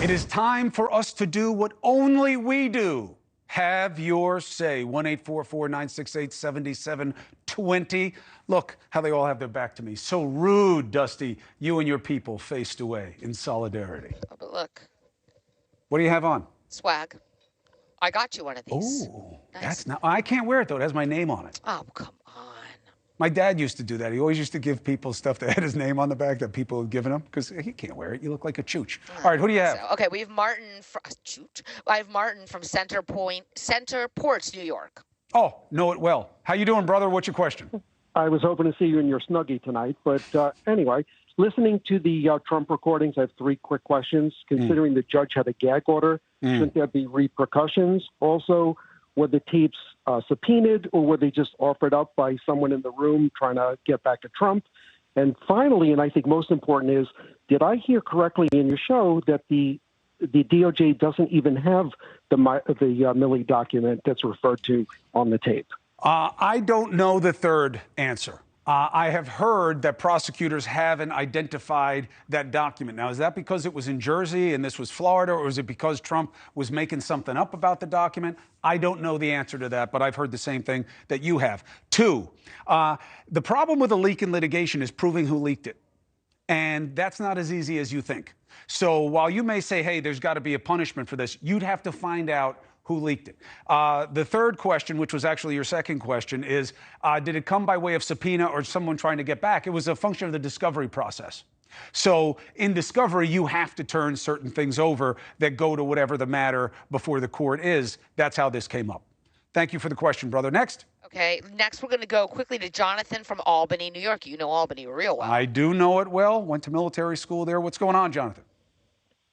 It is time for us to do what only we do. Have your say. 1-844-968-7720. Look how they all have their back to me. So rude, Dusty. You and your people faced away in solidarity. Oh, but look. What do you have on? Swag. I got you one of these. Oh, nice. That's not. I can't wear it though. It has my name on it. Oh, come on. My dad used to do that. He always used to give people stuff that had his name on the back that people had given him because he can't wear it. You look like a chooch. All right, who do you have? Okay, we have Martin. I have Martin from Center Ports, New York. Oh, know it well. How you doing, brother? What's your question? I was hoping to see you in your Snuggie tonight, but anyway, listening to the Trump recordings, I have three quick questions. Considering the judge had a gag order, shouldn't there be repercussions? Also, were the tapes subpoenaed, or were they just offered up by someone in the room trying to get back to Trump? And finally, and I think most important is, did I hear correctly in your show that the DOJ doesn't even have the Milley document that's referred to on the tape? I don't know the third answer. I have heard that prosecutors haven't identified that document. Now, is that because it was in Jersey and this was Florida, or is it because Trump was making something up about the document? I don't know the answer to that, but I've heard the same thing that you have. Two, the problem with a leak in litigation is proving who leaked it. And that's not as easy as you think. So while you may say, hey, there's got to be a punishment for this, you'd have to find out who leaked it. The third question, which was actually your second question, is did it come by way of subpoena or someone trying to get back? It was a function of the discovery process. So in discovery, you have to turn certain things over that go to whatever the matter before the court is. That's how this came up. Thank you for the question, brother. Next. Okay, next we're going to go quickly to Jonathan from Albany, New York. You know Albany real well. I do know it well. Went to military school there. What's going on, Jonathan?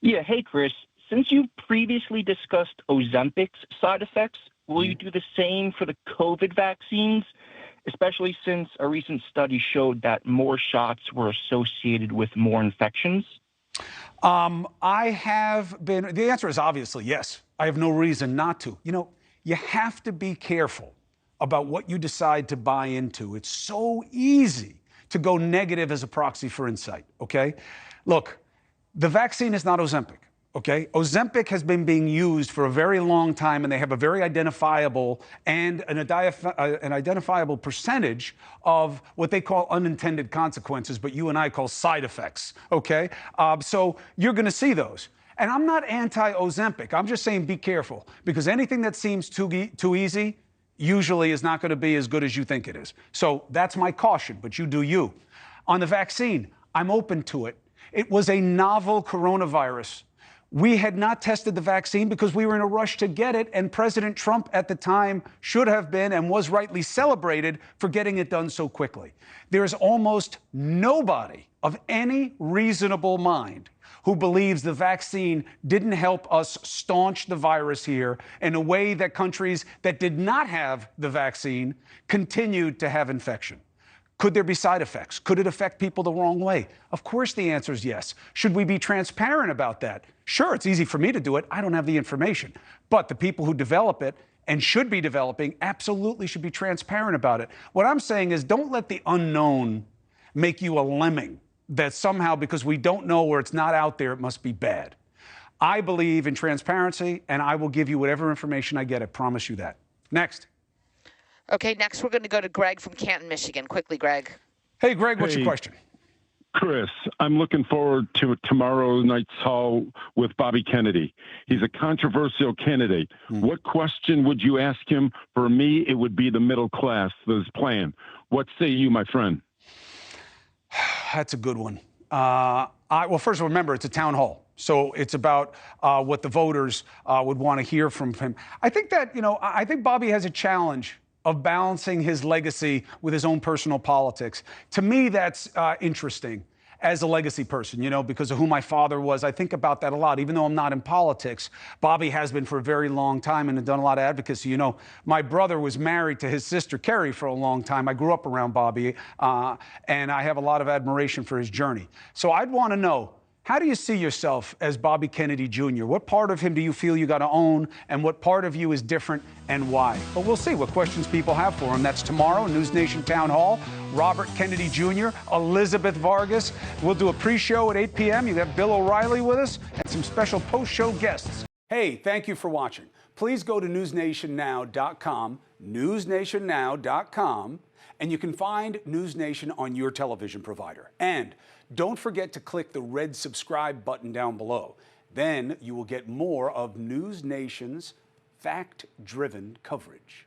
Yeah, hey, Chris. Since you previously discussed Ozempic's side effects, will you do the same for the COVID vaccines, especially since a recent study showed that more shots were associated with more infections? I have been, the answer is obviously yes. I have no reason not to. You know, you have to be careful about what you decide to buy into. It's so easy to go negative as a proxy for insight, okay? Look, the vaccine is not Ozempic. Okay, Ozempic has been being used for a very long time, and they have a very identifiable and an identifiable percentage of what they call unintended consequences, but you and I call side effects. Okay, so you're going to see those. And I'm not anti-Ozempic. I'm just saying be careful, because anything that seems too easy usually is not going to be as good as you think it is. So that's my caution, but you do you. On the vaccine, I'm open to it. It was a novel coronavirus. We had not tested the vaccine because we were in a rush to get it, and President Trump at the time should have been and was rightly celebrated for getting it done so quickly. There is almost nobody of any reasonable mind who believes the vaccine didn't help us staunch the virus here in a way that countries that did not have the vaccine continued to have infection. Could there be side effects? Could it affect people the wrong way? Of course the answer is yes. Should we be transparent about that? Sure, it's easy for me to do it. I don't have the information. But the people who develop it and should be developing absolutely should be transparent about it. What I'm saying is don't let the unknown make you a lemming that somehow because we don't know or it's not out there, it must be bad. I believe in transparency, and I will give you whatever information I get. I promise you that. Next. Okay, next we're going to go to Greg from Canton, Michigan. Quickly, Greg. Hey, Greg, what's your question? Chris, I'm looking forward to tomorrow night's call with Bobby Kennedy. He's a controversial candidate. What question would you ask him? For me, it would be the middle class, this plan. What say you, my friend? That's a good one. Well, first of all, remember, it's a town hall. So it's about what the voters would want to hear from him. I think that, I think Bobby has a challenge of balancing his legacy with his own personal politics. To me, that's interesting as a legacy person, because of who my father was. I think about that a lot. Even though I'm not in politics, Bobby has been for a very long time and has done a lot of advocacy. My brother was married to his sister, Carrie, for a long time. I grew up around Bobby, and I have a lot of admiration for his journey. So I'd want to know, How do you see yourself as Bobby Kennedy Jr.? What part of him do you feel you got to own, and what part of you is different, and why? But we'll see what questions people have for him. That's tomorrow, NewsNation Town Hall. Robert Kennedy Jr., Elizabeth Vargas. We'll do a pre-show at 8 p.m. You got Bill O'Reilly with us and some special post-show guests. Hey, thank you for watching. Please go to newsnationnow.com, newsnationnow.com, and you can find NewsNation on your television provider. And don't forget to click the red subscribe button down below. Then you will get more of NewsNation's fact-driven coverage.